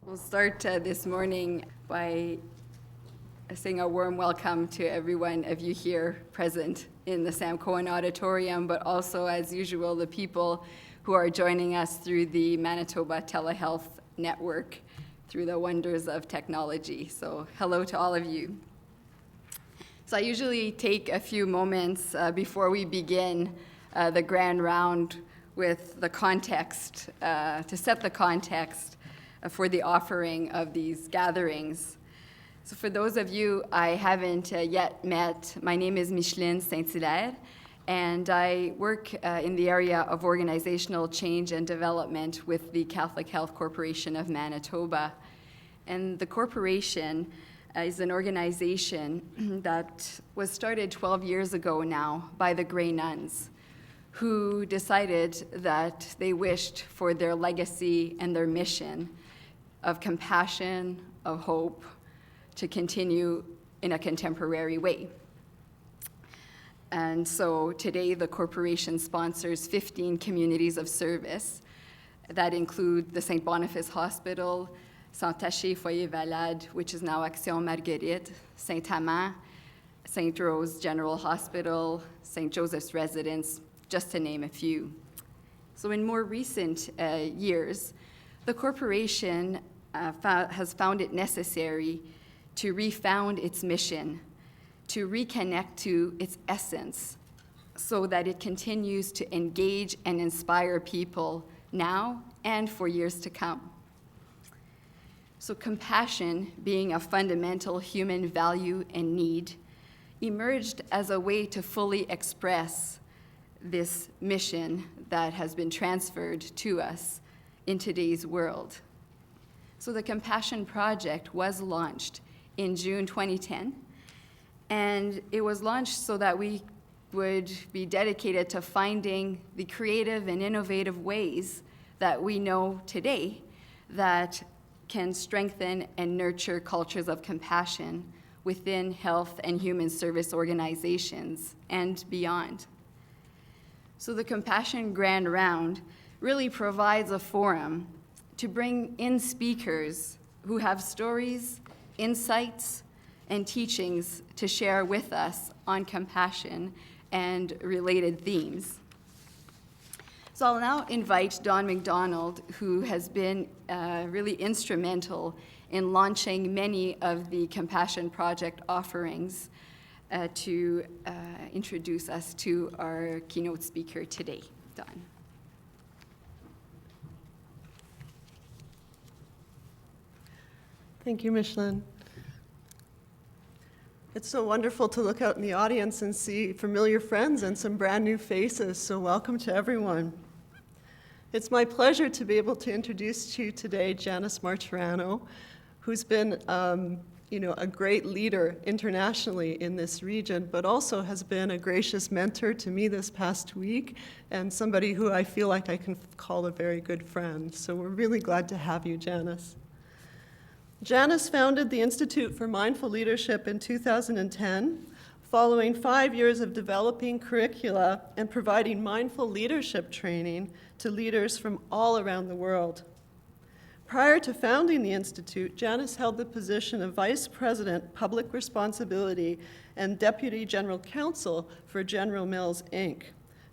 We'll start this morning by saying a warm welcome to every one of you here present in the Sam Cohen Auditorium, but also, as usual, the people who are joining us through the Manitoba Telehealth Network through the wonders of technology. So hello to all of you. So I usually take a few moments before we begin the grand round with the context, to set the context for the offering of these gatherings. So for those of you I haven't yet met, my name is Micheline Saint-Hilaire, and I work in the area of organizational change and development with the Catholic Health Corporation of Manitoba. And the corporation is an organization that was started 12 years ago now by the Grey Nuns, who decided that they wished for their legacy and their mission of compassion, of hope, to continue in a contemporary way. And so today the corporation sponsors 15 communities of service that include the St. Boniface Hospital, Saint-Taché Foyer Valade, which is now Action Marguerite, Saint-Amand, St. Rose General Hospital, St. Joseph's Residence, just to name a few. So in more recent years, the corporation has found it necessary to refound its mission, to reconnect to its essence, so that it continues to engage and inspire people now and for years to come. So compassion, being a fundamental human value and need, emerged as a way to fully express this mission that has been transferred to us in today's world. So the Compassion Project was launched in June 2010, and it was launched so that we would be dedicated to finding the creative and innovative ways that we know today that can strengthen and nurture cultures of compassion within health and human service organizations and beyond. So the Compassion Grand Round really provides a forum to bring in speakers who have stories, insights, and teachings to share with us on compassion and related themes. So I'll now invite Don McDonald, who has been really instrumental in launching many of the Compassion Project offerings, to introduce us to our keynote speaker today. Don. Thank you, Micheline. It's so wonderful to look out in the audience and see familiar friends and some brand new faces, so welcome to everyone. It's my pleasure to be able to introduce to you today Janice Marturano, who's been a great leader internationally in this region, but also has been a gracious mentor to me this past week and somebody who I feel like I can call a very good friend. So we're really glad to have you, Janice. Janice founded the Institute for Mindful Leadership in 2010, following 5 years of developing curricula and providing mindful leadership training to leaders from all around the world. Prior to founding the Institute, Janice held the position of Vice President, Public Responsibility, and Deputy General Counsel for General Mills, Inc.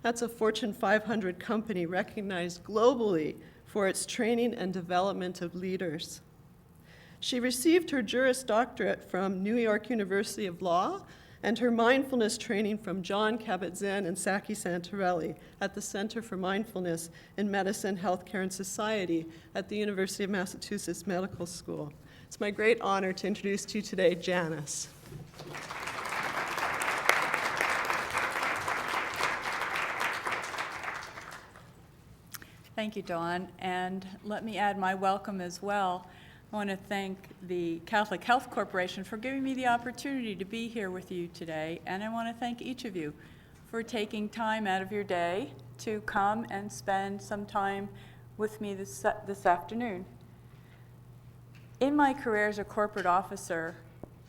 That's a Fortune 500 company recognized globally for its training and development of leaders. She received her Juris Doctorate from New York University of Law and her mindfulness training from John Kabat-Zinn and Saki Santarelli at the Center for Mindfulness in Medicine, Healthcare, and Society at the University of Massachusetts Medical School. It's my great honor to introduce to you today Janice. Thank you, Dawn, and let me add my welcome as well. I want to thank the Catholic Health Corporation for giving me the opportunity to be here with you today, and I want to thank each of you for taking time out of your day to come and spend some time with me this afternoon. In my career as a corporate officer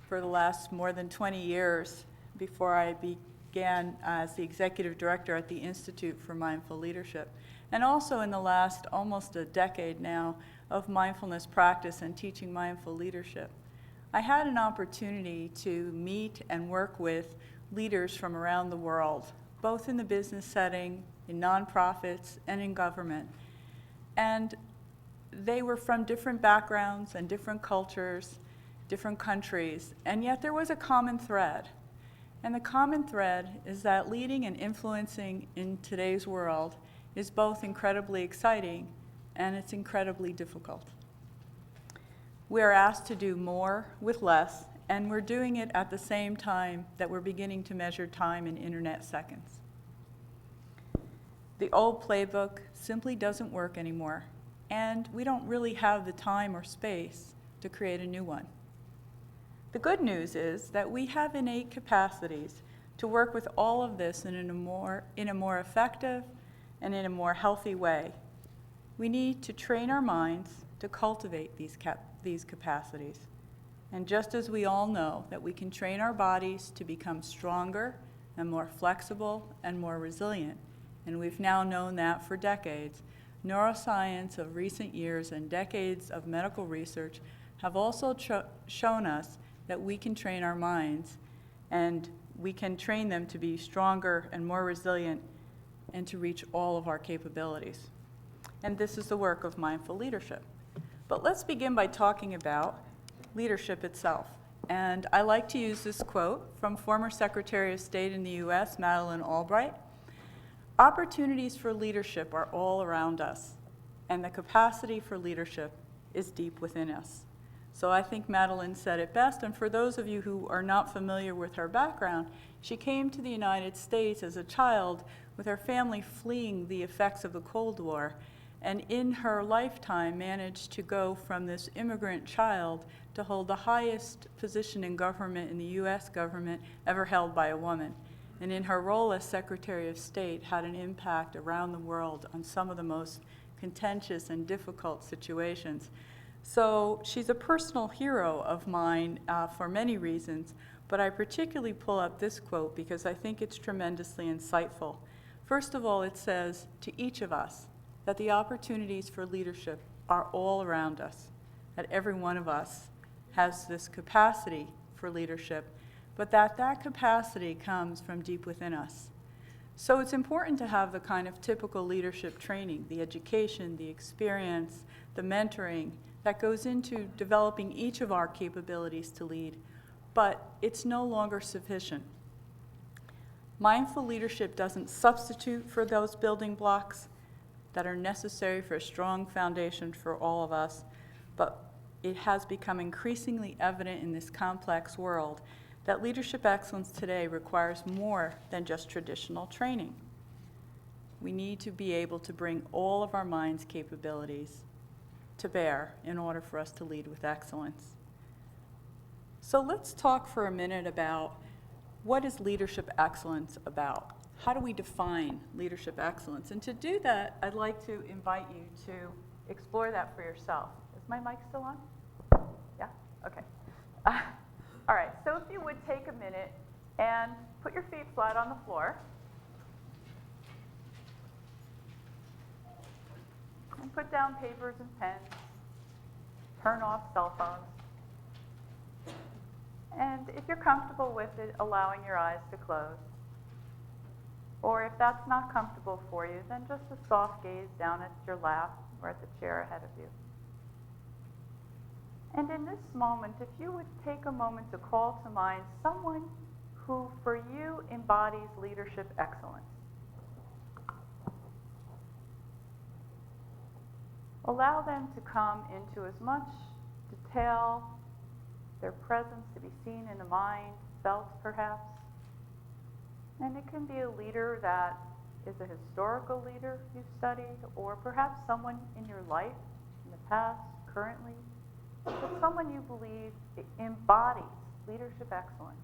for the last more than 20 years, before I began as the executive director at the Institute for Mindful Leadership, and also in the last almost a decade now, of mindfulness practice and teaching mindful leadership, I had an opportunity to meet and work with leaders from around the world, both in the business setting, in nonprofits, and in government. And they were from different backgrounds and different cultures, different countries, and yet there was a common thread. And the common thread is that leading and influencing in today's world is both incredibly exciting and it's incredibly difficult. We are asked to do more with less, and we're doing it at the same time that we're beginning to measure time in internet seconds. The old playbook simply doesn't work anymore, and we don't really have the time or space to create a new one. The good news is that we have innate capacities to work with all of this in a more effective and in a more healthy way. We need to train our minds to cultivate these capacities. And just as we all know that we can train our bodies to become stronger and more flexible and more resilient, and we've now known that for decades, neuroscience of recent years and decades of medical research have also shown us that we can train our minds, and we can train them to be stronger and more resilient and to reach all of our capabilities. And this is the work of mindful leadership. But let's begin by talking about leadership itself. And I like to use this quote from former Secretary of State in the US, Madeleine Albright. Opportunities for leadership are all around us, and the capacity for leadership is deep within us. So I think Madeleine said it best, and for those of you who are not familiar with her background, she came to the United States as a child with her family fleeing the effects of the Cold War, and in her lifetime managed to go from this immigrant child to hold the highest position in government in the US government ever held by a woman. And in her role as Secretary of State had an impact around the world on some of the most contentious and difficult situations. So she's a personal hero of mine for many reasons, but I particularly pull up this quote because I think it's tremendously insightful. First of all, it says to each of us that the opportunities for leadership are all around us, that every one of us has this capacity for leadership, but that capacity comes from deep within us. So it's important to have the kind of typical leadership training, the education, the experience, the mentoring that goes into developing each of our capabilities to lead, but it's no longer sufficient. Mindful leadership doesn't substitute for those building blocks that are necessary for a strong foundation for all of us, but it has become increasingly evident in this complex world that leadership excellence today requires more than just traditional training. We need to be able to bring all of our mind's capabilities to bear in order for us to lead with excellence. So let's talk for a minute about what is leadership excellence about? How do we define leadership excellence? And to do that, I'd like to invite you to explore that for yourself. Is my mic still on? Yeah? Okay. All right, so if you would take a minute and put your feet flat on the floor. And put down papers and pens. Turn off cell phones. And if you're comfortable with it, allowing your eyes to close. Or if that's not comfortable for you, then just a soft gaze down at your lap or at the chair ahead of you. And in this moment, if you would take a moment to call to mind someone who, for you, embodies leadership excellence. Allow them to come into as much detail, their presence to be seen in the mind, felt perhaps. And it can be a leader that is a historical leader you've studied, or perhaps someone in your life, in the past, currently, but someone you believe embodies leadership excellence.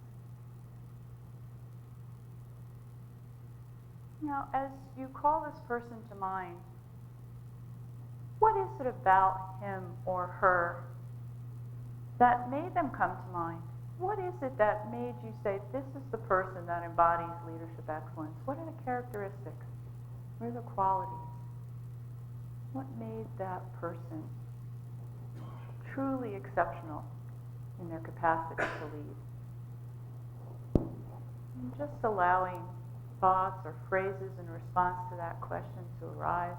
Now, as you call this person to mind, what is it about him or her that made them come to mind? What is it that made you say, this is the person that embodies leadership excellence? What are the characteristics? What are the qualities? What made that person truly exceptional in their capacity to lead. And just allowing thoughts or phrases in response to that question to arise.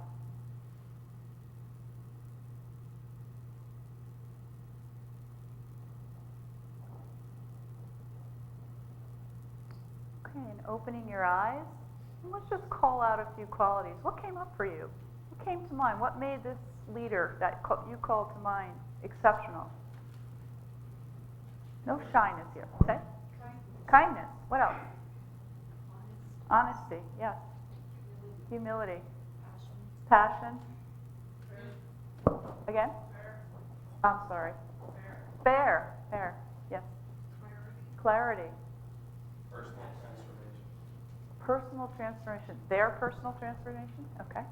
Okay, and opening your eyes, and let's just call out a few qualities. What came up for you? What came to mind? What made this leader that you called to mind exceptional? No shyness here. Say? Kindness. What else? Honesty. Yes. Humility. Passion. Again? I'm sorry. Fair. Fair. Yes. Clarity. Personal transformation. Their personal transformation? Okay.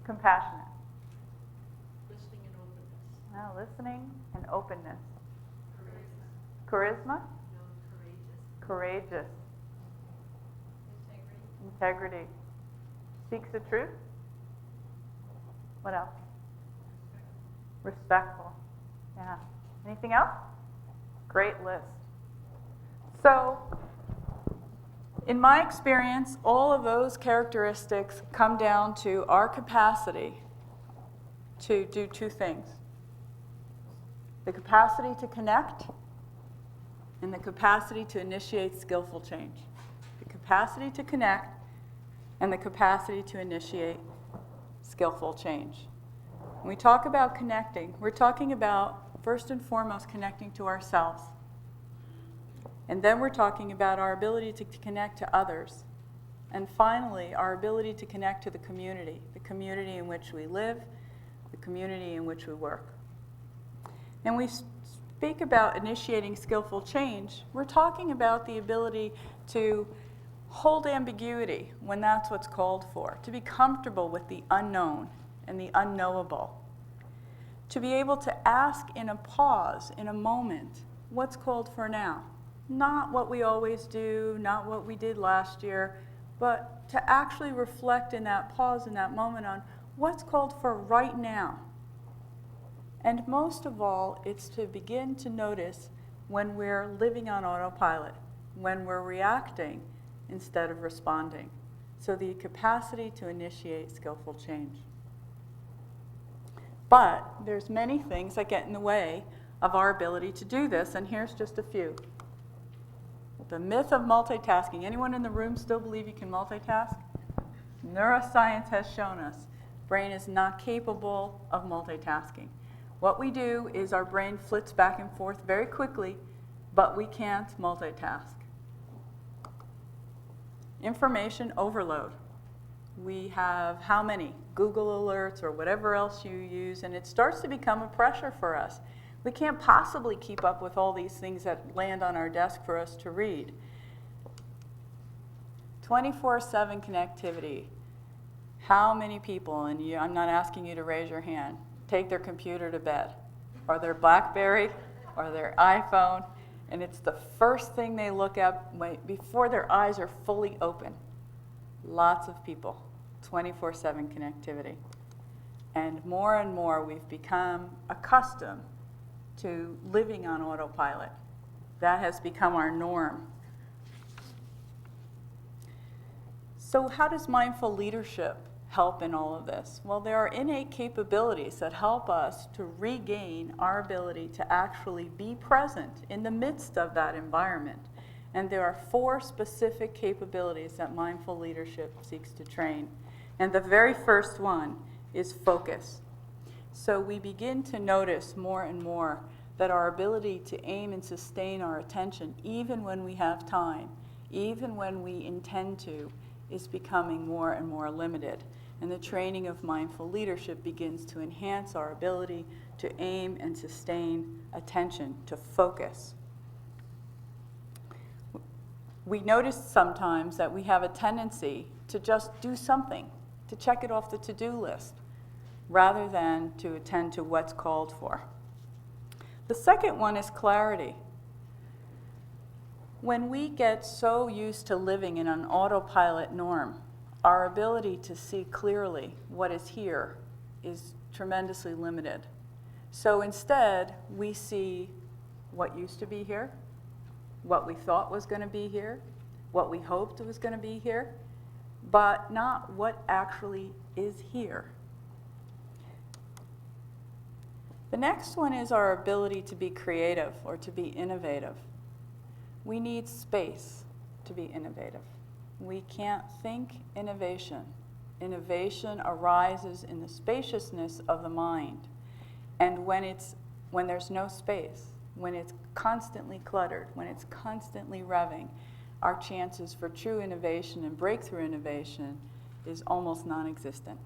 Compassionate. Listening and openness. Now, listening and openness. Charisma? No, courageous. Courageous. Integrity. Integrity. Speaks the truth? What else? Respectful. Yeah. Anything else? Great list. So, in my experience, all of those characteristics come down to our capacity to do two things. The capacity to connect and the capacity to initiate skillful change. The capacity to connect and the capacity to initiate skillful change. When we talk about connecting, we're talking about, first and foremost, connecting to ourselves. And then we're talking about our ability to connect to others. And finally, our ability to connect to the community in which we live, the community in which we work. And we speak about initiating skillful change. We're talking about the ability to hold ambiguity when that's what's called for, to be comfortable with the unknown and the unknowable, to be able to ask in a pause, in a moment, what's called for now. Not what we always do, not what we did last year, but to actually reflect in that pause, in that moment, on what's called for right now. And most of all, it's to begin to notice when we're living on autopilot, when we're reacting instead of responding. So the capacity to initiate skillful change. But there's many things that get in the way of our ability to do this, and here's just a few. The myth of multitasking. Anyone in the room still believe you can multitask? Neuroscience has shown us brain is not capable of multitasking. What we do is our brain flits back and forth very quickly, but we can't multitask. Information overload. We have how many? Google alerts or whatever else you use, and it starts to become a pressure for us. We can't possibly keep up with all these things that land on our desk for us to read. 24/7 connectivity. How many people, and I'm not asking you to raise your hand, take their computer to bed, or their BlackBerry, or their iPhone, and it's the first thing they look at before their eyes are fully open? Lots of people. 24/7 connectivity. And more we've become accustomed to living on autopilot. That has become our norm. So how does mindful leadership help in all of this? Well, there are innate capabilities that help us to regain our ability to actually be present in the midst of that environment. And there are 4 specific capabilities that mindful leadership seeks to train. And the very first one is focus. So we begin to notice more and more that our ability to aim and sustain our attention, even when we have time, even when we intend to, is becoming more and more limited. And the training of mindful leadership begins to enhance our ability to aim and sustain attention, to focus. We notice sometimes that we have a tendency to just do something, to check it off the to-do list, rather than to attend to what's called for. The second one is clarity. When we get so used to living in an autopilot norm, our ability to see clearly what is here is tremendously limited. So instead, we see what used to be here, what we thought was going to be here, what we hoped was going to be here, but not what actually is here. The next one is our ability to be creative or to be innovative. We need space to be innovative. We can't think innovation. Innovation arises in the spaciousness of the mind. And when there's no space, when it's constantly cluttered, when it's constantly revving, our chances for true innovation and breakthrough innovation is almost non-existent.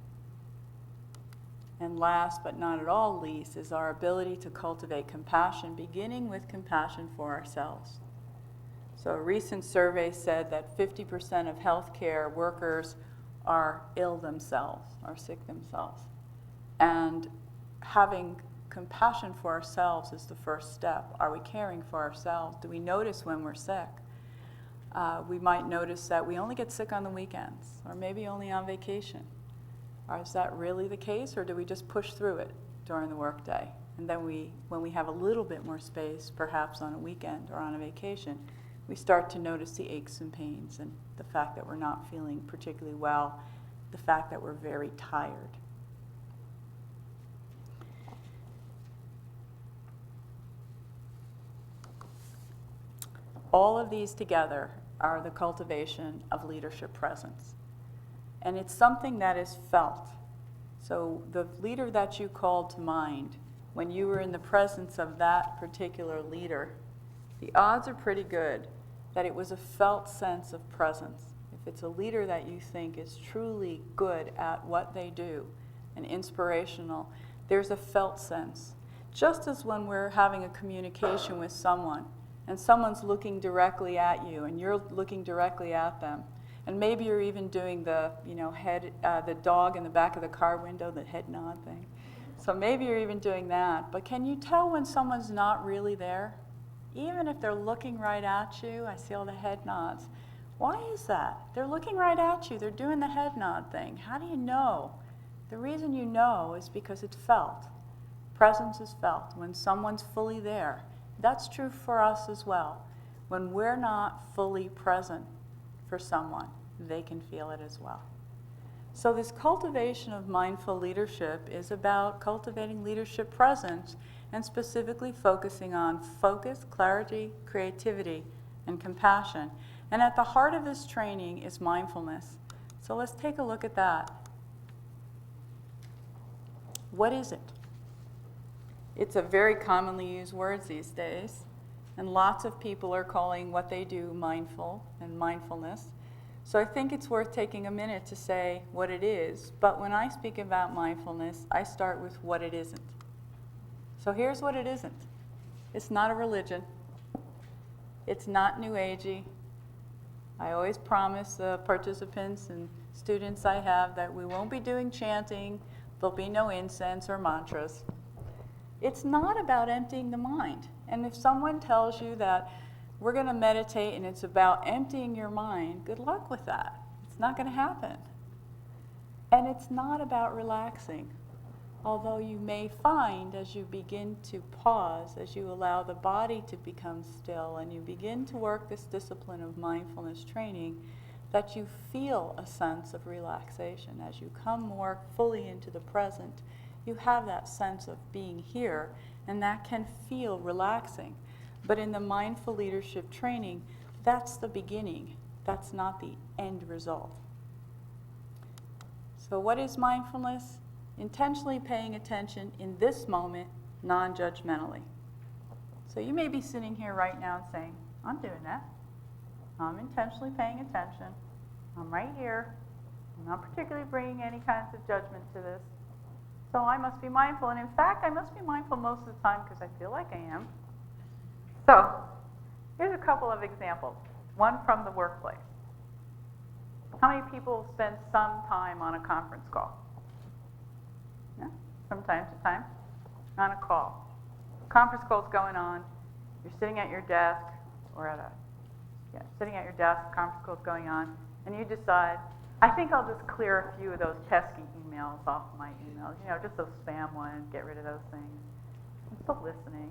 And last but not at all least is our ability to cultivate compassion, beginning with compassion for ourselves. So a recent survey said that 50% of healthcare workers are ill themselves, are sick themselves. And having compassion for ourselves is the first step. Are we caring for ourselves? Do we notice when we're sick? We might notice that we only get sick on the weekends, or maybe only on vacation. Or is that really the case, or do we just push through it during the workday? And then when we have a little bit more space, perhaps on a weekend or on a vacation, we start to notice the aches and pains and the fact that we're not feeling particularly well, the fact that we're very tired. All of these together are the cultivation of leadership presence. And it's something that is felt. So the leader that you called to mind, when you were in the presence of that particular leader, the odds are pretty good that it was a felt sense of presence. If it's a leader that you think is truly good at what they do and inspirational, there's a felt sense. Just as when we're having a communication with someone and someone's looking directly at you and you're looking directly at them, and maybe you're even doing the, the dog in the back of the car window, the head nod thing. So maybe you're even doing that. But can you tell when someone's not really there? Even if they're looking right at you, I see all the head nods. Why is that? They're looking right at you. They're doing the head nod thing. How do you know? The reason you know is because it's felt. Presence is felt when someone's fully there. That's true for us as well. When we're not fully present for someone, they can feel it as well. So this cultivation of mindful leadership is about cultivating leadership presence and specifically focusing on focus, clarity, creativity, and compassion. And at the heart of this training is mindfulness. So let's take a look at that. What is it? It's a very commonly used word these days. And lots of people are calling what they do mindful and mindfulness. So I think it's worth taking a minute to say what it is. But when I speak about mindfulness, I start with what it isn't. So here's what it isn't. It's not a religion. It's not New Agey. I always promise the participants and students I have that we won't be doing chanting. There'll be no incense or mantras. It's not about emptying the mind. And if someone tells you that we're going to meditate and it's about emptying your mind, good luck with that. It's not going to happen. And it's not about relaxing. Although you may find as you begin to pause, as you allow the body to become still and you begin to work this discipline of mindfulness training, that you feel a sense of relaxation. As you come more fully into the present, you have that sense of being here, and that can feel relaxing. But in the mindful leadership training, that's the beginning. That's not the end result. So what is mindfulness? Intentionally paying attention in this moment, non-judgmentally. So you may be sitting here right now and saying, I'm doing that. I'm intentionally paying attention. I'm right here. I'm not particularly bringing any kinds of judgment to this. So I must be mindful. And in fact, I must be mindful most of the time because I feel like I am. So here's a couple of examples. One from the workplace. How many people spend some time on a conference call? Yeah, from time to time, on a call. Conference call's going on. You're sitting at your desk, or sitting at your desk. Conference call's going on, and you decide, I think I'll just clear a few of those pesky emails off my emails. Just those spam ones. Get rid of those things. the listening.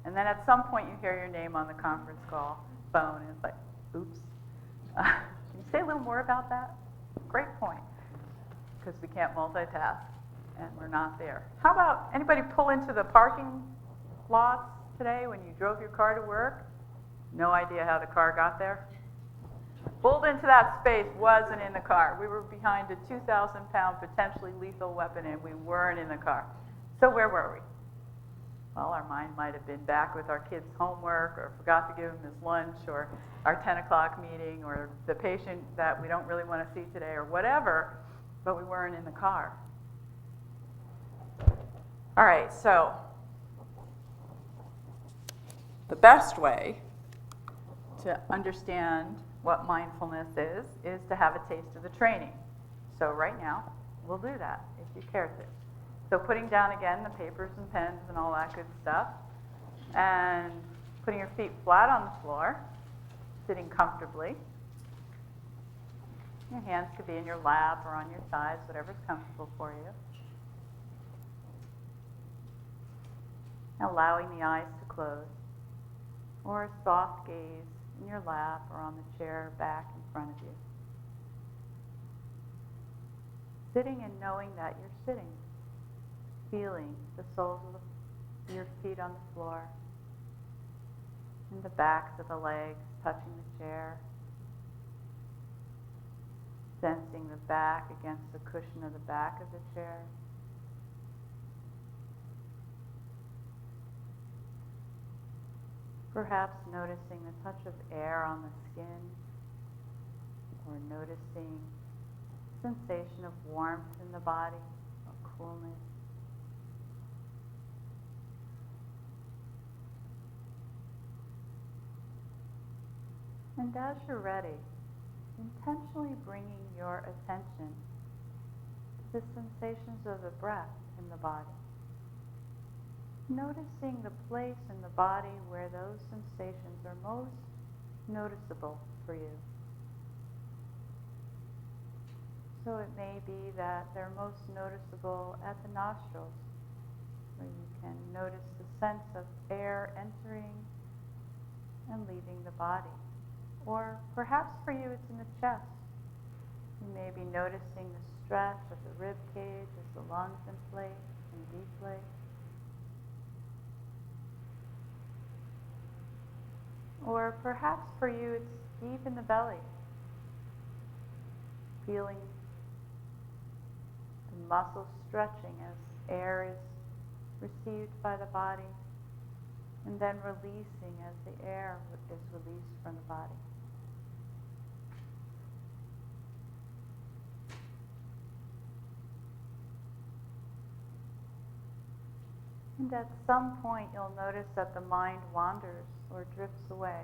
And then at some point you hear your name on the conference call phone, and it's like, oops. Can you say a little more about that? Great point, because we can't multitask, and we're not there. How about anybody pull into the parking lots today when you drove your car to work? No idea how the car got there? Pulled into that space, wasn't in the car. We were behind a 2,000-pound potentially lethal weapon, and we weren't in the car. So where were we? Well, our mind might have been back with our kids' homework, or forgot to give him his lunch, or our 10 o'clock meeting, or the patient that we don't really want to see today, or whatever, but we weren't in the car. All right, so the best way to understand what mindfulness is to have a taste of the training. So right now, we'll do that if you care to. So putting down again the papers and pens and all that good stuff, and putting your feet flat on the floor, sitting comfortably. Your hands could be in your lap or on your sides, whatever's comfortable for you. Allowing the eyes to close, or a soft gaze in your lap or on the chair back in front of you. Sitting and knowing that you're sitting, feeling the soles of your feet on the floor, and the backs of the legs touching the chair, sensing the back against the cushion of the back of the chair. Perhaps noticing the touch of air on the skin, or noticing sensation of warmth in the body, or coolness. And as you're ready, intentionally bringing your attention to the sensations of the breath in the body. Noticing the place in the body where those sensations are most noticeable for you. So it may be that they're most noticeable at the nostrils, where you can notice the sense of air entering and leaving the body. Or perhaps for you it's in the chest. You may be noticing the stretch of the rib cage as the lungs inflate and deflate. Or perhaps for you it's deep in the belly, feeling the muscles stretching as air is received by the body, and then releasing as the air is released from the body. And at some point you'll notice that the mind wanders or drifts away.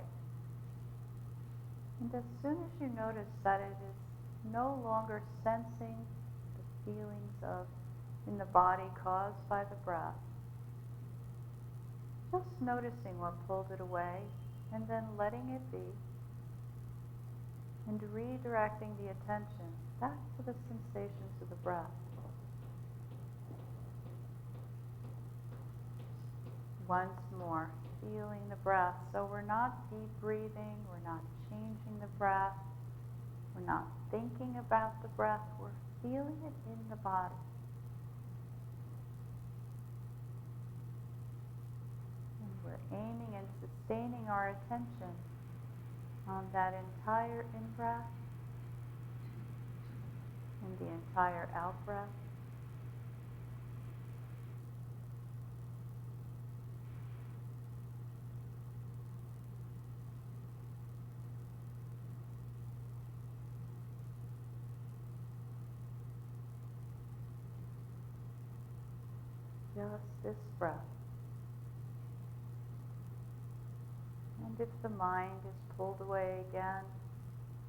And as soon as you notice that it is no longer sensing the feelings of in the body caused by the breath, just noticing what pulled it away and then letting it be, and redirecting the attention back to the sensations of the breath. Once more, feeling the breath. So we're not deep breathing, we're not changing the breath, we're not thinking about the breath, we're feeling it in the body. And we're aiming and sustaining our attention on that entire in-breath and the entire out-breath. Just this breath. And if the mind is pulled away again,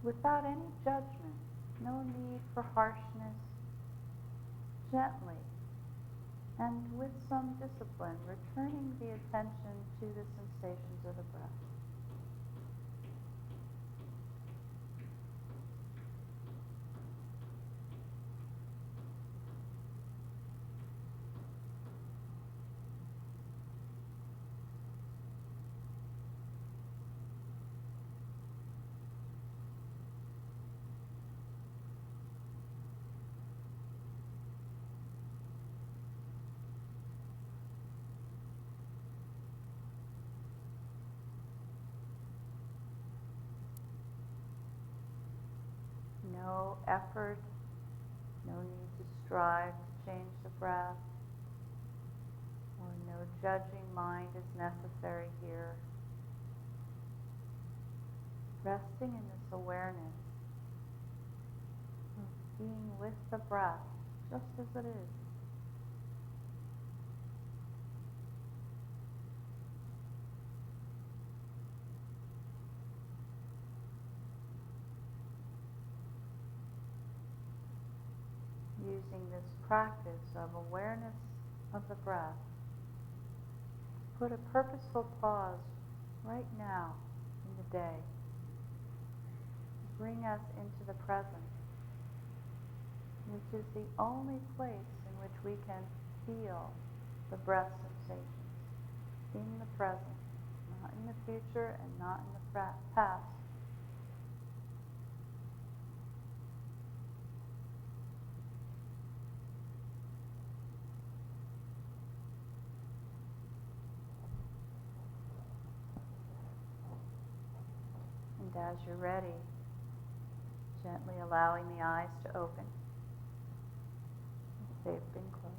without any judgment, no need for harshness, gently and with some discipline, returning the attention to the sensations of the breath. no effort, no need to strive to change the breath, or no judging mind is necessary here. Resting in this awareness of being with the breath just as it is. Using this practice of awareness of the breath, put a purposeful pause right now in the day. Bring us into the present, which is the only place in which we can feel the breath sensations, in the present, not in the future and not in the past. And as you're ready, gently allowing the eyes to open. They've been closed.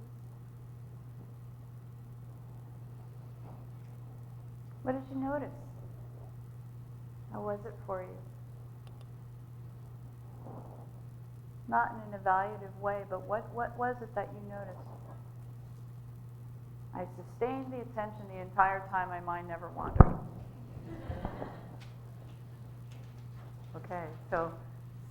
What did you notice? How was it for you? Not in an evaluative way, but what was it that you noticed? I sustained the attention the entire time, my mind never wandered. Okay, so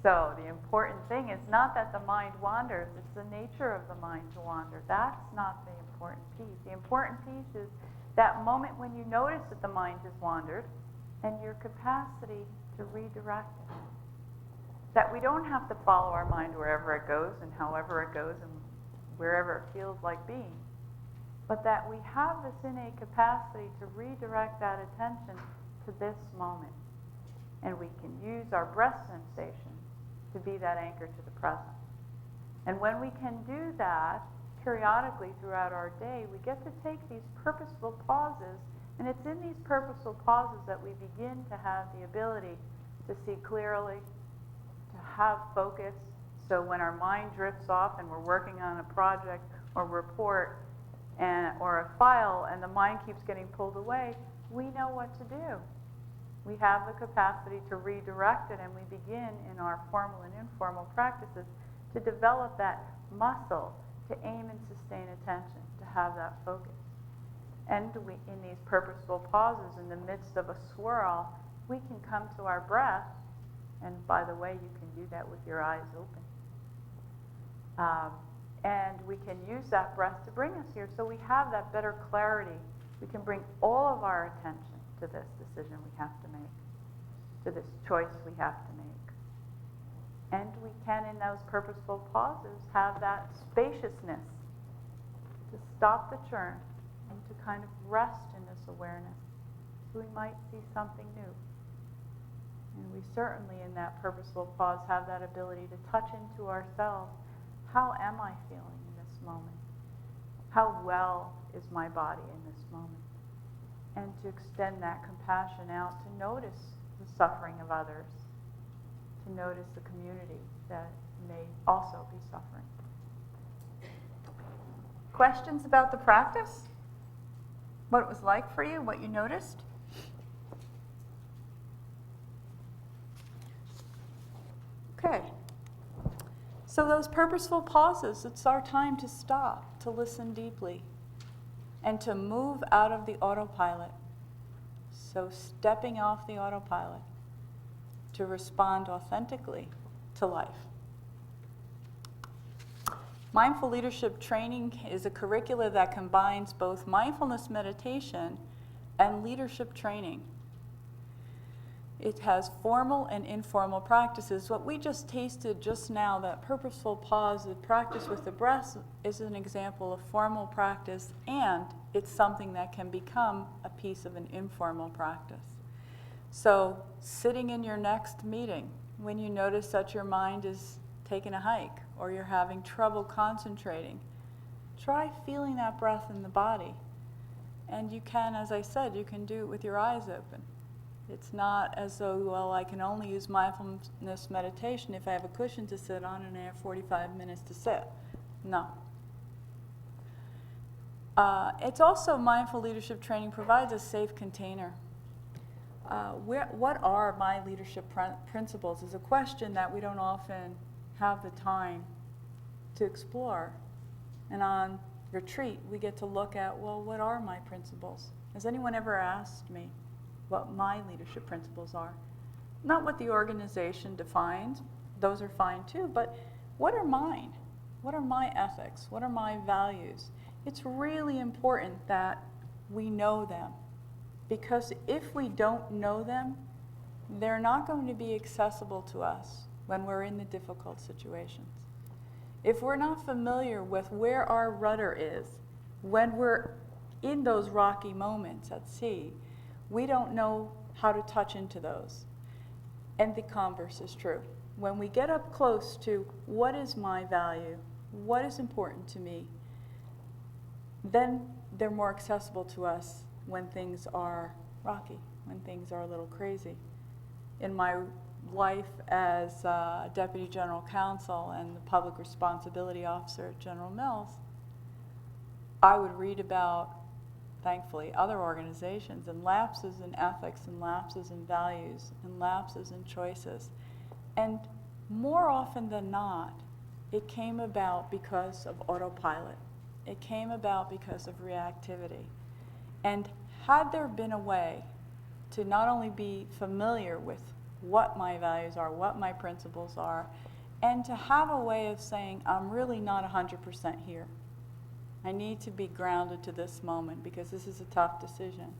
the important thing is not that the mind wanders, it's the nature of the mind to wander. That's not the important piece. The important piece is that moment when you notice that the mind has wandered and your capacity to redirect it. That we don't have to follow our mind wherever it goes and however it goes and wherever it feels like being, but that we have this innate capacity to redirect that attention to this moment. And we can use our breath sensation to be that anchor to the present. And when we can do that periodically throughout our day, we get to take these purposeful pauses, and it's in these purposeful pauses that we begin to have the ability to see clearly, to have focus. So when our mind drifts off and we're working on a project or report or a file and the mind keeps getting pulled away, we know what to do. We have the capacity to redirect it, and we begin in our formal and informal practices to develop that muscle to aim and sustain attention, to have that focus. And in these purposeful pauses, in the midst of a swirl, we can come to our breath, and by the way, you can do that with your eyes open. And we can use that breath to bring us here, so we have that better clarity. We can bring all of our attention to this decision we have to make, to this choice we have to make. And we can, in those purposeful pauses, have that spaciousness to stop the churn and to kind of rest in this awareness. So we might see something new. And we certainly, in that purposeful pause, have that ability to touch into ourselves. How am I feeling in this moment? How well is my body in this moment? And to extend that compassion out to notice the suffering of others, to notice the community that may also be suffering. Questions about the practice? What it was like for you? What you noticed? Okay. So those purposeful pauses, it's our time to stop, to listen deeply, and to move out of the autopilot. So stepping off the autopilot to respond authentically to life. Mindful leadership training is a curricula that combines both mindfulness meditation and leadership training. It has formal and informal practices. What we just tasted just now, that purposeful pause, the practice with the breath, is an example of formal practice, and it's something that can become a piece of an informal practice. So sitting in your next meeting, when you notice that your mind is taking a hike or you're having trouble concentrating, try feeling that breath in the body. And you can, as I said, you can do it with your eyes open. It's not as though, well, I can only use mindfulness meditation if I have a cushion to sit on and I have 45 minutes to sit. No. It's also mindful leadership training provides a safe container. What are my leadership principles is a question that we don't often have the time to explore. And on retreat, we get to look at, well, what are my principles? Has anyone ever asked me what my leadership principles are? Not what the organization defines, those are fine too, but what are mine? What are my ethics? What are my values? It's really important that we know them, because if we don't know them, they're not going to be accessible to us when we're in the difficult situations. If we're not familiar with where our rudder is, when we're in those rocky moments at sea, we don't know how to touch into those. And the converse is true. When we get up close to what is my value, what is important to me, then they're more accessible to us when things are rocky, when things are a little crazy. In my life as Deputy General Counsel and the Public Responsibility Officer at General Mills, I would read about, thankfully, other organizations and lapses in ethics and lapses in values and lapses in choices. And more often than not, it came about because of autopilot. It came about because of reactivity. And had there been a way to not only be familiar with what my values are, what my principles are, and to have a way of saying, I'm really not 100% here. I need to be grounded to this moment because this is a tough decision.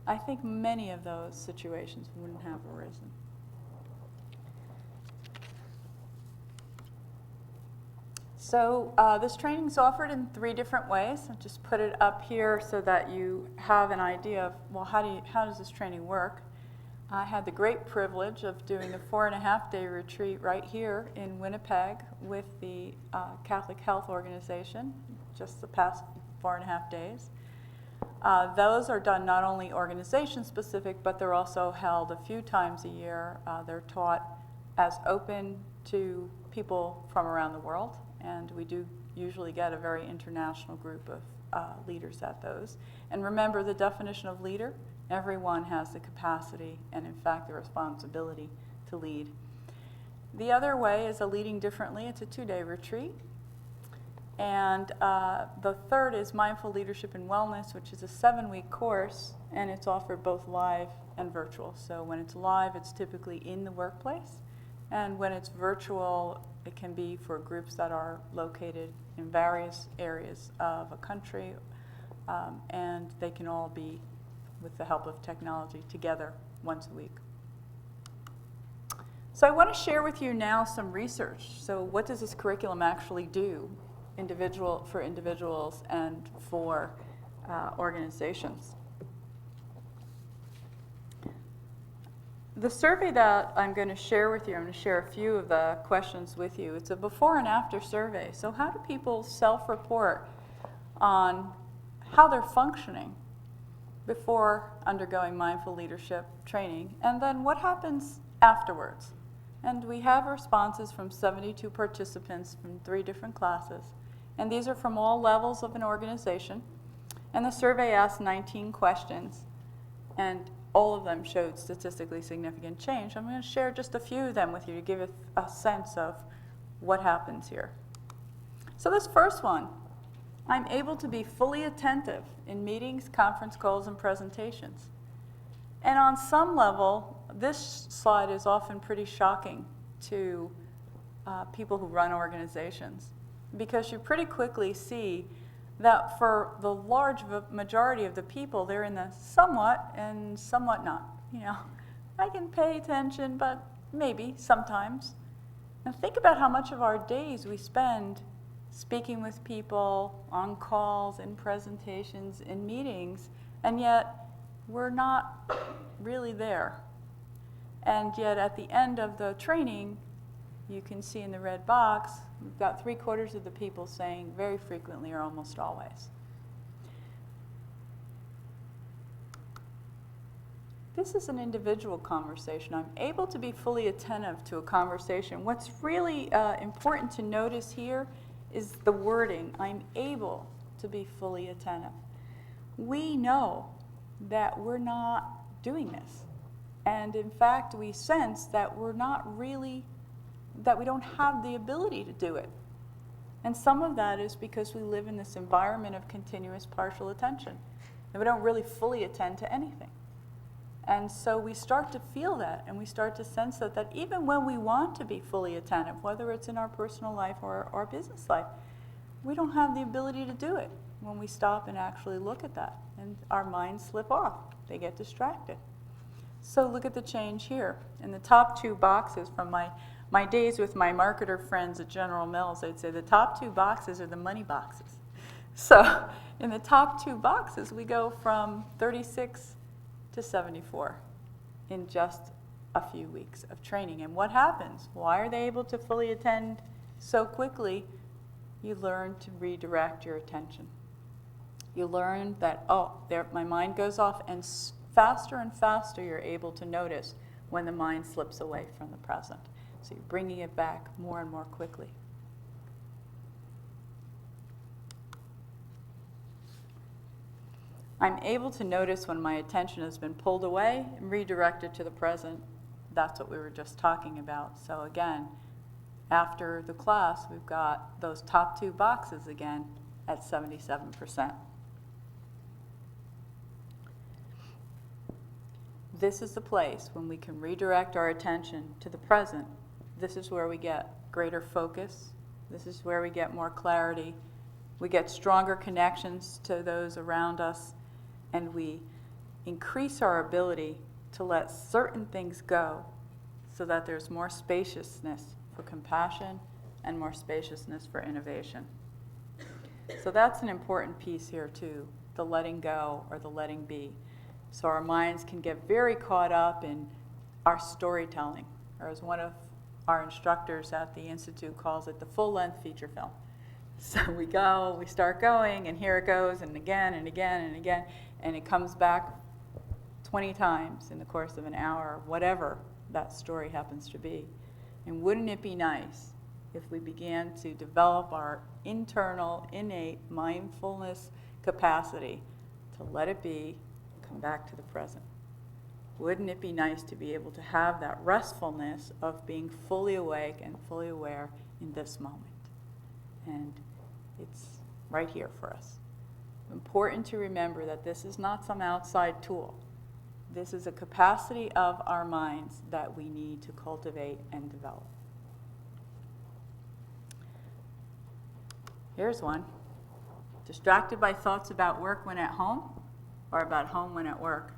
I think many of those situations wouldn't have arisen. So this training is offered in 3 different ways. I'll just put it up here so that you have an idea of, well, how does this training work? I had the great privilege of doing a 4.5-day retreat right here in Winnipeg with the Catholic Health Organization, just the past 4.5 days. Those are done not only organization specific, but they're also held a few times a year. They're taught as open to people from around the world, and we do usually get a very international group of leaders at those. And remember the definition of leader, everyone has the capacity and in fact the responsibility to lead. The other way is a leading differently. It's a 2-day retreat. And the third is Mindful Leadership and Wellness, which is a 7-week course, and it's offered both live and virtual. So when it's live, it's typically in the workplace, and when it's virtual, it can be for groups that are located in various areas of a country, and they can all be, with the help of technology, together once a week. So I want to share with you now some research. So what does this curriculum actually do for individuals and for organizations? The survey that I'm going to share with you, I'm going to share a few of the questions with you. It's a before and after survey. So how do people self-report on how they're functioning before undergoing mindful leadership training, and then what happens afterwards? And we have responses from 72 participants from 3 different classes, and these are from all levels of an organization. And the survey asked 19 questions, and all of them showed statistically significant change. I'm going to share just a few of them with you to give a sense of what happens here. So this first one, I'm able to be fully attentive in meetings, conference calls, and presentations. And on some level, this slide is often pretty shocking to people who run organizations, because you pretty quickly see that for the large majority of the people, they're in the somewhat and somewhat not. You know, I can pay attention, but maybe sometimes. And think about how much of our days we spend speaking with people, on calls, in presentations, in meetings, and yet we're not really there. And yet at the end of the training, you can see in the red box, we've got 3/4 of the people saying very frequently or almost always. this is an individual conversation. I'm able to be fully attentive to a conversation. What's really important to notice here is the wording. I'm able to be fully attentive. We know that we're not doing this. And in fact, we sense that we're not really, that we don't have the ability to do it. And some of that is because we live in this environment of continuous partial attention. And we don't really fully attend to anything. And so we start to feel that, and we start to sense that even when we want to be fully attentive, whether it's in our personal life or our business life, we don't have the ability to do it when we stop and actually look at that. And our minds slip off. They get distracted. So look at the change here. In the top 2 boxes from my days with my marketer friends at General Mills, they'd say the top 2 boxes are the money boxes. So in the top 2 boxes, we go from 36 to 74 in just a few weeks of training. And what happens? Why are they able to fully attend so quickly? You learn to redirect your attention. You learn that, oh, there, my mind goes off, and faster and faster you're able to notice when the mind slips away from the present. So you're bringing it back more and more quickly. I'm able to notice when my attention has been pulled away and redirected to the present. That's what we were just talking about. So again, after the class, we've got those top 2 boxes again at 77%. This is the place when we can redirect our attention to the present. This is where we get greater focus. This is where we get more clarity. We get stronger connections to those around us. And we increase our ability to let certain things go so that there's more spaciousness for compassion and more spaciousness for innovation. So that's an important piece here too, the letting go or the letting be. So our minds can get very caught up in our storytelling, or as one of our instructors at the Institute calls it, the full-length feature film. So we start going, and here it goes, and again, and again, and again, and it comes back 20 times in the course of an hour, whatever that story happens to be. And wouldn't it be nice if we began to develop our internal, innate mindfulness capacity to let it be, come back to the present? Wouldn't it be nice to be able to have that restfulness of being fully awake and fully aware in this moment? And it's right here for us. Important to remember that this is not some outside tool. This is a capacity of our minds that we need to cultivate and develop. Here's one. Distracted by thoughts about work when at home or about home when at work?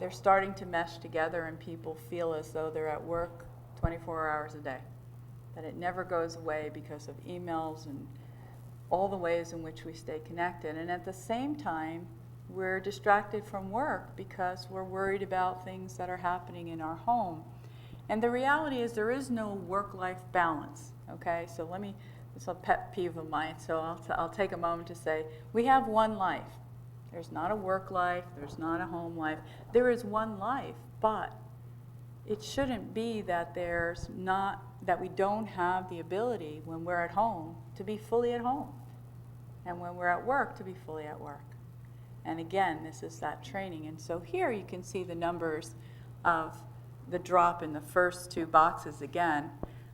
They're starting to mesh together, and people feel as though they're at work 24 hours a day. That it never goes away because of emails and all the ways in which we stay connected. And at the same time, we're distracted from work because we're worried about things that are happening in our home. And the reality is there is no work-life balance, okay? So it's a pet peeve of mine, so I'll take a moment to say, we have one life. There's not a work life, there's not a home life. There is one life, but it shouldn't be that that we don't have the ability when we're at home to be fully at home, and when we're at work to be fully at work. And again, this is that training. And so here you can see the numbers of the drop in the first 2 boxes again,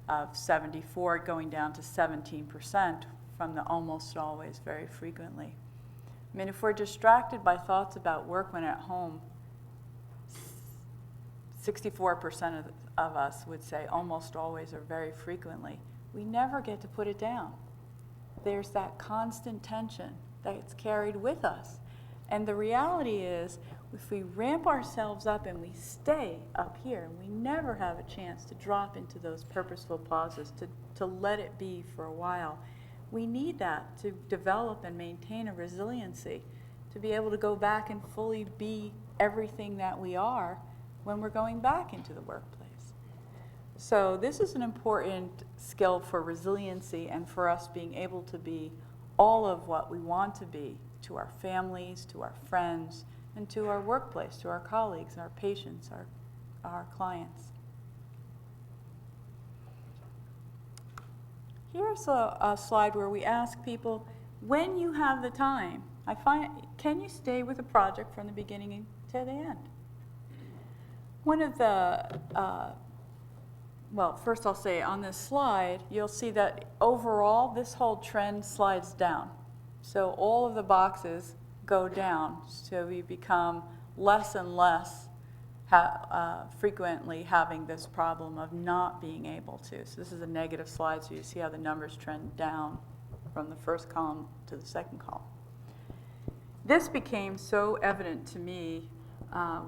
of 74 going down to 17% from the almost always very frequently. I mean, if we're distracted by thoughts about work when at home, 64% of us would say almost always or very frequently. We never get to put it down. There's that constant tension that's carried with us. And the reality is, if we ramp ourselves up and we stay up here, and we never have a chance to drop into those purposeful pauses, to let it be for a while, we need that to develop and maintain a resiliency, to be able to go back and fully be everything that we are when we're going back into the workplace. So this is an important skill for resiliency and for us being able to be all of what we want to be to our families, to our friends, and to our workplace, to our colleagues, our patients, our clients. Here's a slide where we ask people, when you have the time, can you stay with a project from the beginning to the end? One of the, well, first I'll say on this slide, you'll see that overall this whole trend slides down. So all of the boxes go down, so we become less and less frequently having this problem of not being able to. So this is a negative slide, so you see how the numbers trend down from the first column to the second column. This became so evident to me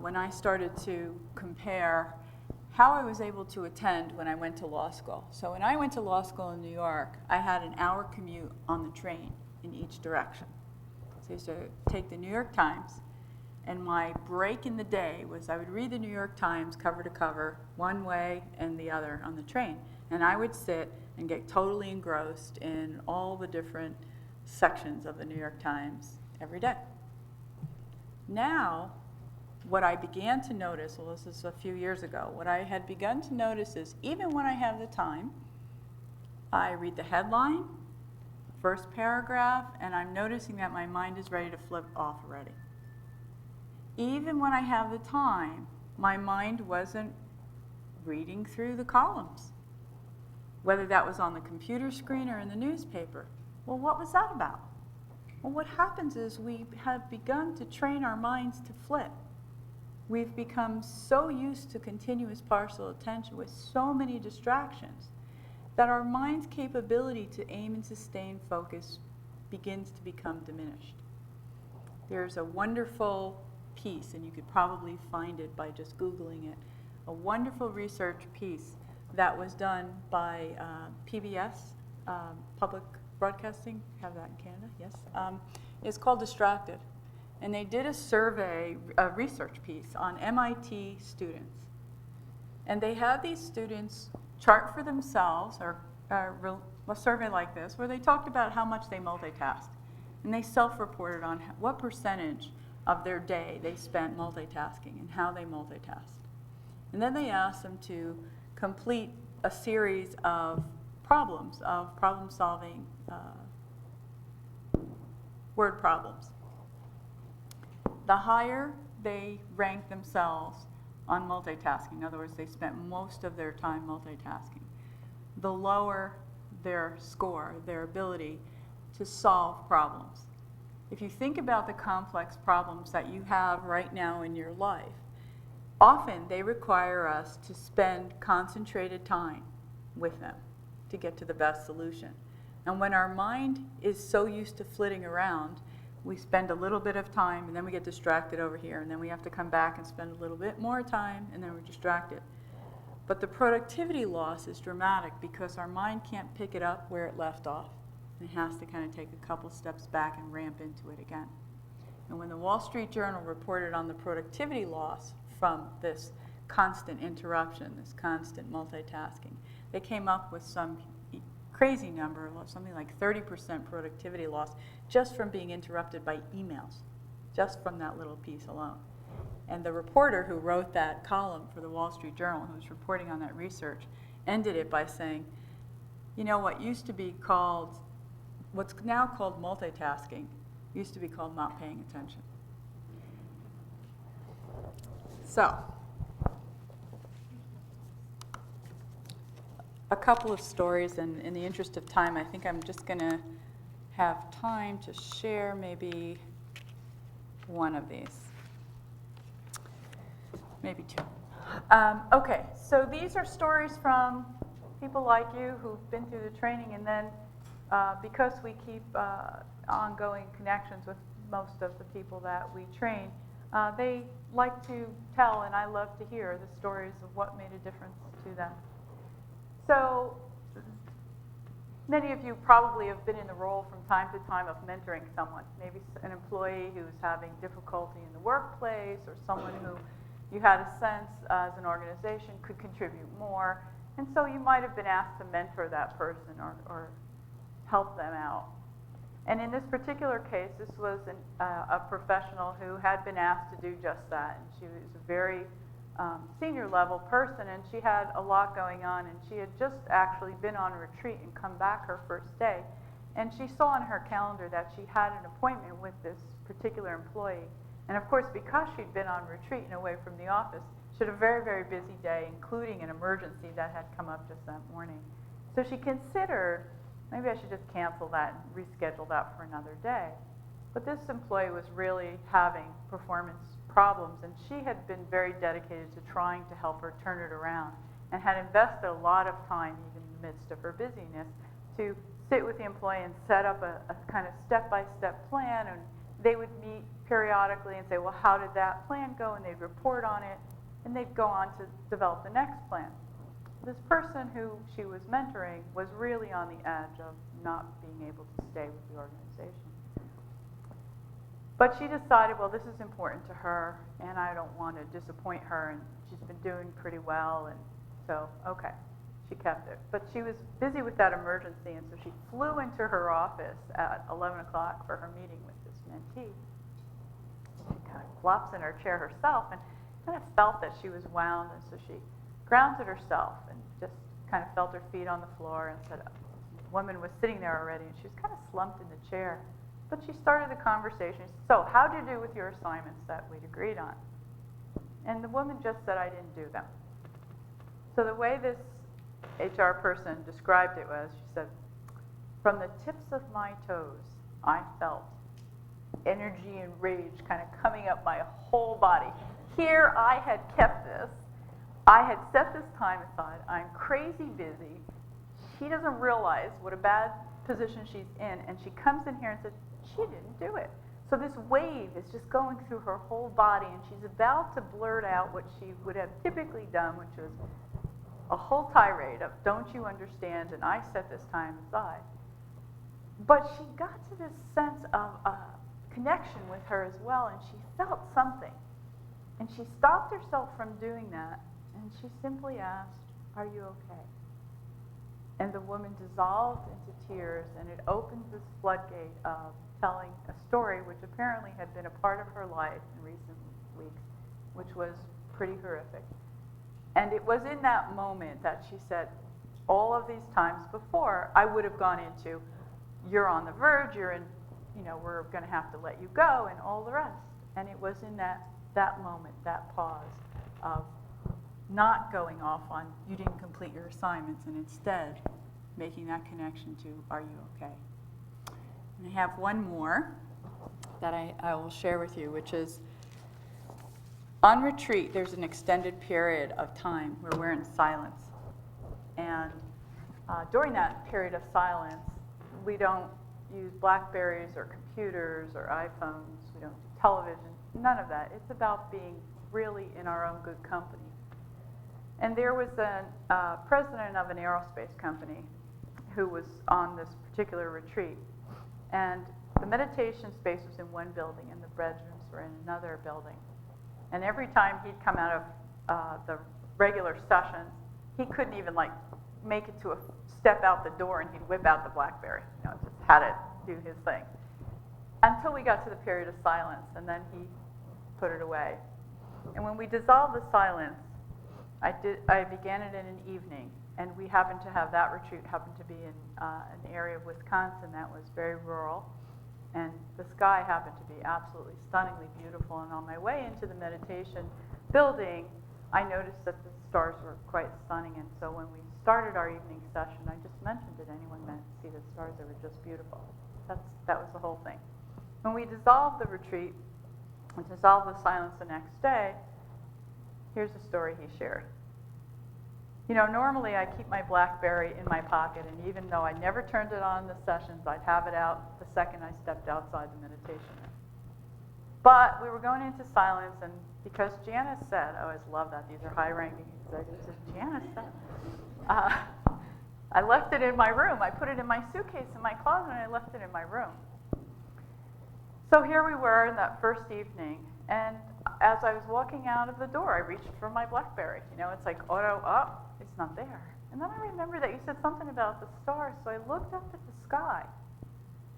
when I started to compare how I was able to attend when I went to law school. So when I went to law school in New York, I had an hour commute on the train in each direction. So I used to take the New York Times, and my break in the day was I would read the New York Times cover to cover, one way and the other on the train. And I would sit and get totally engrossed in all the different sections of the New York Times every day. Now, what I began to notice, well, this is a few years ago, what I had begun to notice is even when I have the time, I read the headline, first paragraph, and I'm noticing that my mind is ready to flip off already. Even when I have the time, my mind wasn't reading through the columns, whether that was on the computer screen or in the newspaper. Well, what was that about? Well, what happens is we have begun to train our minds to flip. We've become so used to continuous partial attention with so many distractions that our mind's capability to aim and sustain focus begins to become diminished. There's a wonderful piece, and you could probably find it by just Googling it, a wonderful research piece that was done by PBS, Public Broadcasting, have that in Canada, yes. It's called Distracted. And they did a survey, a research piece on MIT students. And they had these students chart for themselves, or a survey like this, where they talked about how much they multitasked. And they self-reported on what percentage of their day they spent multitasking and how they multitasked. And then they asked them to complete a series of problems, of problem-solving word problems. The higher they ranked themselves on multitasking, in other words, they spent most of their time multitasking, the lower their score, their ability to solve problems. If you think about the complex problems that you have right now in your life, often they require us to spend concentrated time with them to get to the best solution. And when our mind is so used to flitting around, we spend a little bit of time and then we get distracted over here, and then we have to come back and spend a little bit more time, and then we're distracted. But the productivity loss is dramatic because our mind can't pick it up where it left off. It has to kind of take a couple steps back and ramp into it again. And when the Wall Street Journal reported on the productivity loss from this constant interruption, this constant multitasking, they came up with some crazy number, something like 30% productivity loss just from being interrupted by emails, just from that little piece alone. And the reporter who wrote that column for the Wall Street Journal, who was reporting on that research, ended it by saying, you know, what used to be called, what's now called multitasking, used to be called not paying attention. So, a couple of stories, and in the interest of time, I think I'm just going to have time to share maybe one of these. Maybe two. Okay, so these are stories from people like you who've been through the training, and then because we keep ongoing connections with most of the people that we train, they like to tell, and I love to hear the stories of what made a difference to them. So many of you probably have been in the role from time to time of mentoring someone, maybe an employee who's having difficulty in the workplace, or someone who you had a sense as an organization could contribute more. And so you might have been asked to mentor that person or help them out. And in this particular case, this was a professional who had been asked to do just that. And she was a very senior level person, and she had a lot going on, and she had just actually been on retreat and come back her first day. And she saw on her calendar that she had an appointment with this particular employee. And of course, because she'd been on retreat and away from the office, she had a very, very busy day, including an emergency that had come up just that morning. So she considered, maybe I should just cancel that and reschedule that for another day. But this employee was really having performance problems, and she had been very dedicated to trying to help her turn it around, and had invested a lot of time, even in the midst of her busyness, to sit with the employee and set up a kind of step-by-step plan. And they would meet periodically and say, well, how did that plan go? And they'd report on it, and they'd go on to develop the next plan. This person who she was mentoring was really on the edge of not being able to stay with the organization. But she decided, well, this is important to her, and I don't want to disappoint her, and she's been doing pretty well, and so, okay, she kept it. But she was busy with that emergency, and so she flew into her office at 11 o'clock for her meeting with this mentee. She kind of flops in her chair herself and kind of felt that she was wound, and so she grounded herself and just kind of felt her feet on the floor, and said, the woman was sitting there already, and she was kind of slumped in the chair. But she started the conversation. She said, so how'd you do with your assignments that we'd agreed on? And the woman just said, I didn't do them. So the way this HR person described it was, she said, from the tips of my toes, I felt energy and rage kind of coming up my whole body. Here I had kept this. I had set this time aside. I'm crazy busy. She doesn't realize what a bad position she's in, and she comes in here and says, she didn't do it. So this wave is just going through her whole body, and she's about to blurt out what she would have typically done, which was a whole tirade of, don't you understand, and I set this time aside. But she got to this sense of connection with her as well, and she felt something. And she stopped herself from doing that, and she simply asked, are you okay? And the woman dissolved into tears, and it opened this floodgate of telling a story which apparently had been a part of her life in recent weeks, which was pretty horrific. And it was in that moment that she said, all of these times before, I would have gone into, you're on the verge, you're in, we're going to have to let you go, and all the rest. And it was in that moment, that pause of not going off on, you didn't complete your assignments, and instead making that connection to, are you okay? And I have one more that I will share with you, which is, on retreat, there's an extended period of time where we're in silence. And during that period of silence, we don't use Blackberries or computers or iPhones, we don't do television, none of that. It's about being really in our own good company. And there was a president of an aerospace company who was on this particular retreat. And the meditation space was in one building, and the bedrooms were in another building. And every time he'd come out of the regular sessions, he couldn't even make it to a step out the door, and he'd whip out the BlackBerry. Just had to do his thing. Until we got to the period of silence, and then he put it away. And when we dissolved the silence, I began it in an evening, and we happened to have that retreat happened to be in an area of Wisconsin that was very rural, and the sky happened to be absolutely stunningly beautiful. And on my way into the meditation building, I noticed that the stars were quite stunning. And so when we started our evening session, I just mentioned, did anyone see the stars? They were just beautiful. That was the whole thing. When we dissolved the retreat and dissolved the silence the next day, here's a story he shared. Normally I keep my BlackBerry in my pocket, and even though I never turned it on in the sessions, I'd have it out the second I stepped outside the meditation room. But we were going into silence, and because Janice said, I always love that, these are high-ranking executives, Janice said, I left it in my room. I put it in my suitcase in my closet, and I left it in my room. So here we were in that first evening, and as I was walking out of the door, I reached for my BlackBerry. It's like it's not there. And then I remember that you said something about the stars, so I looked up at the sky,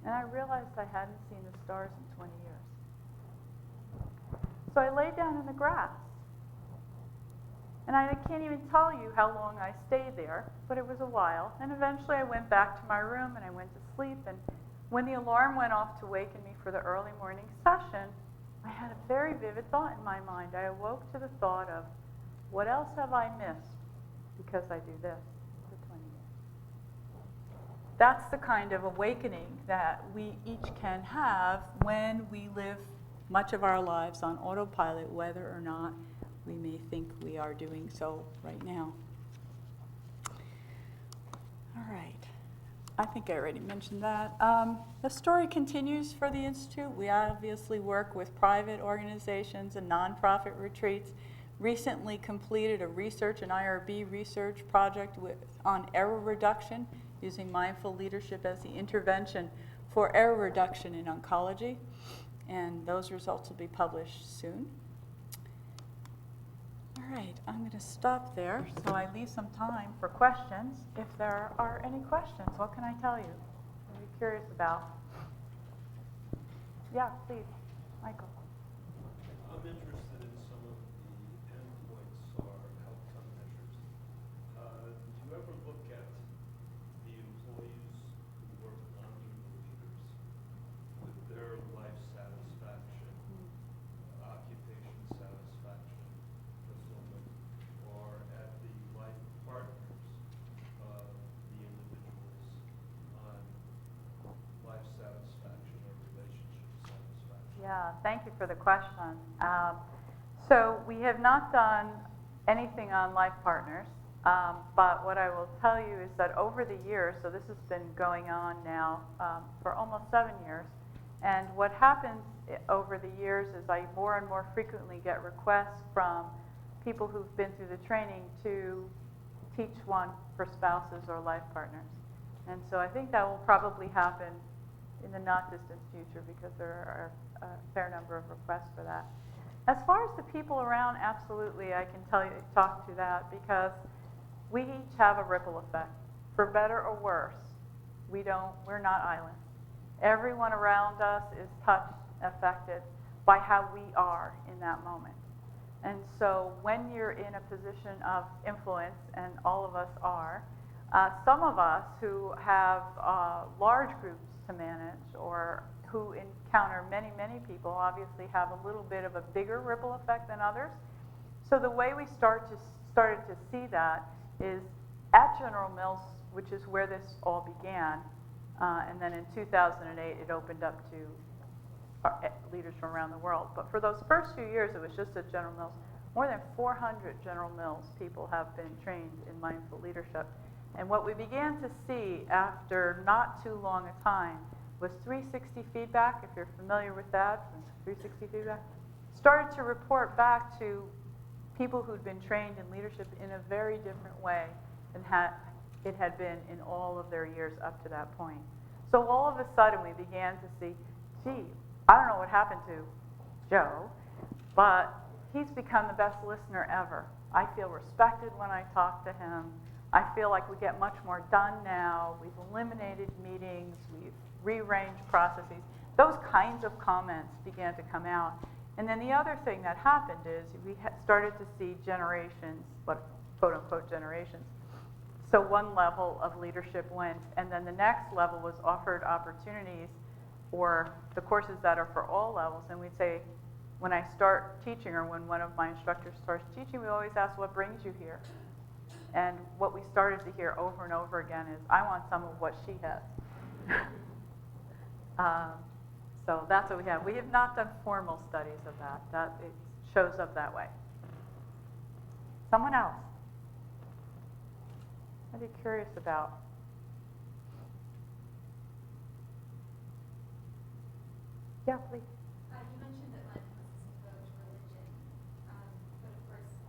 And I realized I hadn't seen the stars in 20 years. So I laid down in the grass. And I can't even tell you how long I stayed there, but it was a while. And eventually I went back to my room and I went to sleep. And when the alarm went off to waken me for the early morning session, I had a very vivid thought in my mind. I awoke to the thought of, what else have I missed because I do this for 20 years? That's the kind of awakening that we each can have when we live much of our lives on autopilot, whether or not we may think we are doing so right now. All right. I think I already mentioned that. The story continues for the Institute. We obviously work with private organizations and nonprofit retreats. Recently completed a research, an IRB research project on error reduction, using mindful leadership as the intervention for error reduction in oncology. And those results will be published soon. All right, I'm going to stop there so I leave some time for questions. If there are any questions, what can I tell you? I'm curious about. Yeah, please, Michael. I'm interested in some of the endpoints or outcome measures. Did you ever look at the employees who work under the leaders with their life satisfaction, occupation satisfaction, fulfillment, or at the life partners of the individuals on life satisfaction or relationship satisfaction? Yeah, thank you for the question. So we have not done anything on life partners, but what I will tell you is that over the years, so this has been going on now for almost 7 years, and what happens over the years is I more and more frequently get requests from people who've been through the training to teach one for spouses or life partners. And so I think that will probably happen in the not distant future because there are a fair number of requests for that. As far as the people around, absolutely, I can talk to that because we each have a ripple effect. For better or worse, we're not islands. Everyone around us is touched, affected by how we are in that moment. And so when you're in a position of influence, and all of us are, some of us who have large groups to manage or who encounter many, many people obviously have a little bit of a bigger ripple effect than others. So the way we started to see that is at General Mills, which is where this all began, and then in 2008 it opened up to leaders from around the world. But for those first few years, it was just at General Mills. More than 400 General Mills people have been trained in mindful leadership. And what we began to see after not too long a time was 360 feedback, if you're familiar with that, 360 feedback, started to report back to people who'd been trained in leadership in a very different way than it had been in all of their years up to that point. So all of a sudden we began to see, gee, I don't know what happened to Joe, but he's become the best listener ever. I feel respected when I talk to him. I feel like we get much more done now. We've eliminated meetings. We've rearranged processes. Those kinds of comments began to come out. And then the other thing that happened is we started to see generations, what quote unquote generations. So one level of leadership went, and then the next level was offered opportunities for the courses that are for all levels. And we'd say, when I start teaching or when one of my instructors starts teaching, we always ask, what brings you here? And what we started to hear over and over again is, I want some of what she has. So that's what we have. We have not done formal studies of that. It shows up that way. Someone else? I'd be curious about. Yeah, please. You mentioned that mindfulness is devoted to religion, but of course it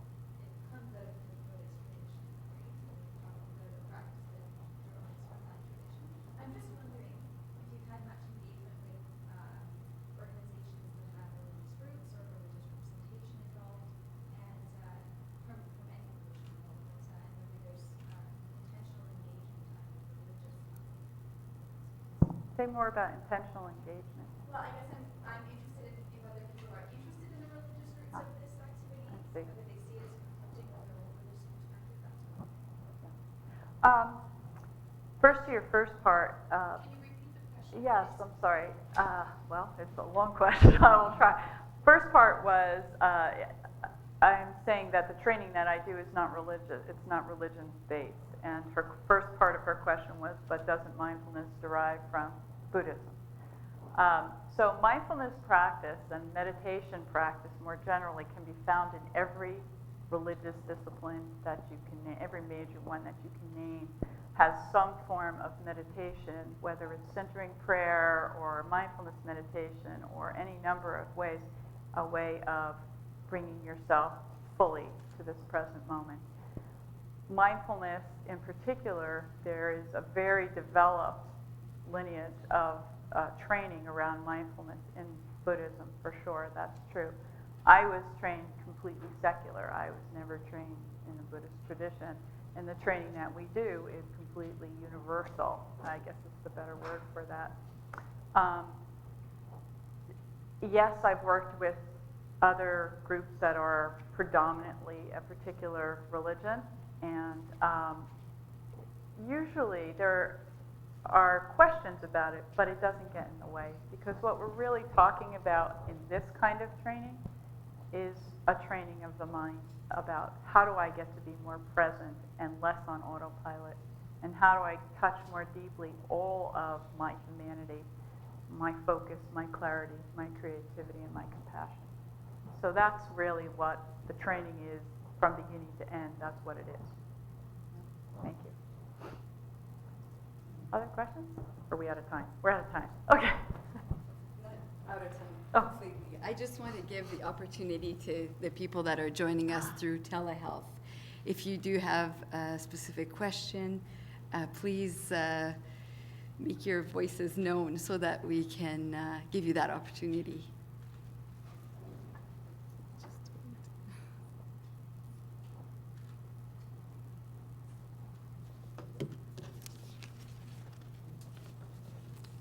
comes out of the Buddhist tradition, right? So the practices derives from that tradition. I'm just wondering if you've had much engagement with organizations that have religious roots or religious representation involved, and from any religion involved, and whether there's intentional engagement with religious Say more about intentional engagement. Well, I guess I'm interested in if other people are interested in the religious roots of this activity, I see. whether they see it as conflicting with their own religious perspective. That's First to your first part. Can you repeat the question? Yes, I'm sorry. Well, it's a long question. I will try. First part was I'm saying that the training that I do is not religious. It's not religion-based. And her first part of her question was, but doesn't mindfulness derive from Buddhism? So mindfulness practice and meditation practice more generally can be found in every religious discipline that you can name, every major one that you can name has some form of meditation, whether it's centering prayer or mindfulness meditation or any number of ways, a way of bringing yourself fully to this present moment. Mindfulness in particular, there is a very developed lineage of training around mindfulness in Buddhism, for sure, that's true. I was trained completely secular. I was never trained in the Buddhist tradition. And the training that we do is completely universal. I guess is the better word for that. Yes, I've worked with other groups that are predominantly a particular religion, and usually there are questions about it, but it doesn't get in the way, because what we're really talking about in this kind of training is a training of the mind about how do I get to be more present and less on autopilot, and how do I touch more deeply all of my humanity, my focus, my clarity, my creativity, and my compassion. So that's really what the training is from beginning to end. That's what it is. Thank you. Other questions? Are we out of time? We're out of time. Okay. Out of time Oh. completely. I just want to give the opportunity to the people that are joining us through telehealth. If you do have a specific question, please make your voices known so that we can give you that opportunity.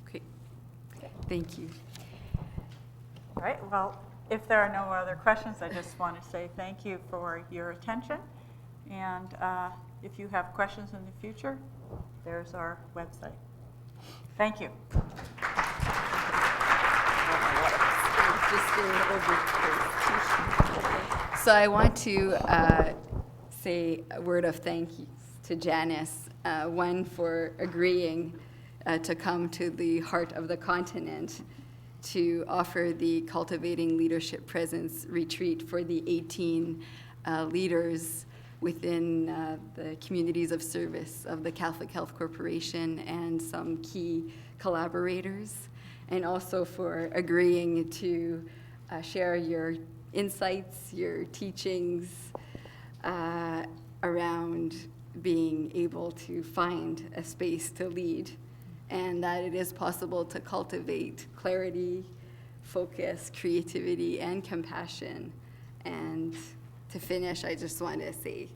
Okay, thank you. All right, well, if there are no other questions, I just want to say thank you for your attention. And if you have questions in the future, there's our website. Thank you. So I want to say a word of thank you to Janice, one for agreeing to come to the heart of the continent to offer the Cultivating Leadership Presence retreat for the 18 leaders within the communities of service of the Catholic Health Corporation and some key collaborators, and also for agreeing to share your insights, your teachings around being able to find a space to lead, and that it is possible to cultivate clarity, focus, creativity, and compassion. And to finish, I just want to say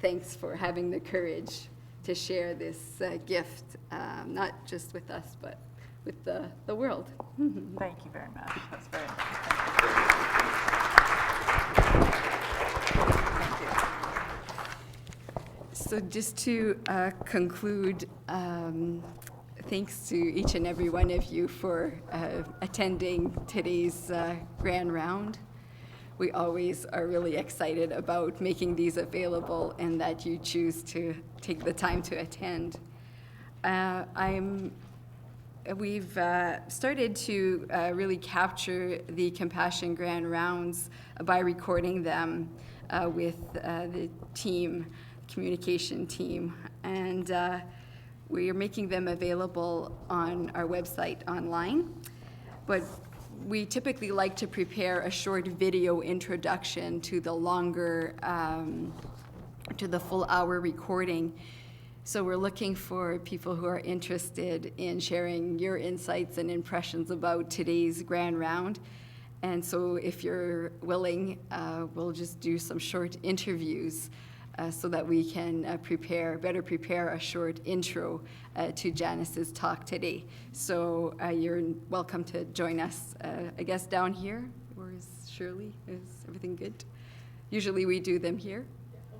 thanks for having the courage to share this gift, not just with us, but with the world. Thank you very much. That's very nice. Thank you. So just to conclude, thanks to each and every one of you for attending today's Grand Round. We always are really excited about making these available and that you choose to take the time to attend. We've started to really capture the Compassion Grand Rounds by recording them with the team, communication team, and we are making them available on our website online. But we typically like to prepare a short video introduction to the longer, to the full hour recording. So we're looking for people who are interested in sharing your insights and impressions about today's Grand Round. And so if you're willing, we'll just do some short interviews so that we can better prepare a short intro to Janice's talk today. So you're welcome to join us, I guess, down here. Or is Shirley? Is everything good? Usually we do them here.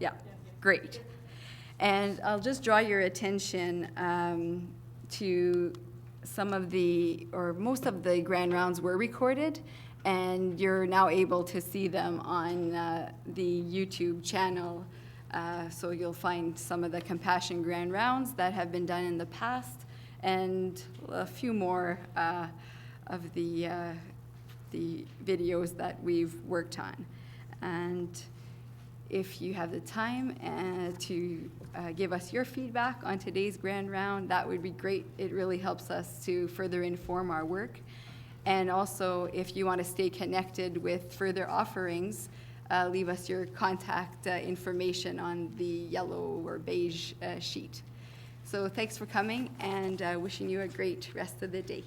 Yeah, great. And I'll just draw your attention to some of most of the grand rounds were recorded, and you're now able to see them on the YouTube channel. So you'll find some of the Compassion Grand Rounds that have been done in the past, and a few more of the videos that we've worked on. And if you have the time to give us your feedback on today's Grand Round, that would be great. It really helps us to further inform our work. And also, if you want to stay connected with further offerings, leave us your contact information on the yellow or beige sheet. So thanks for coming, and wishing you a great rest of the day.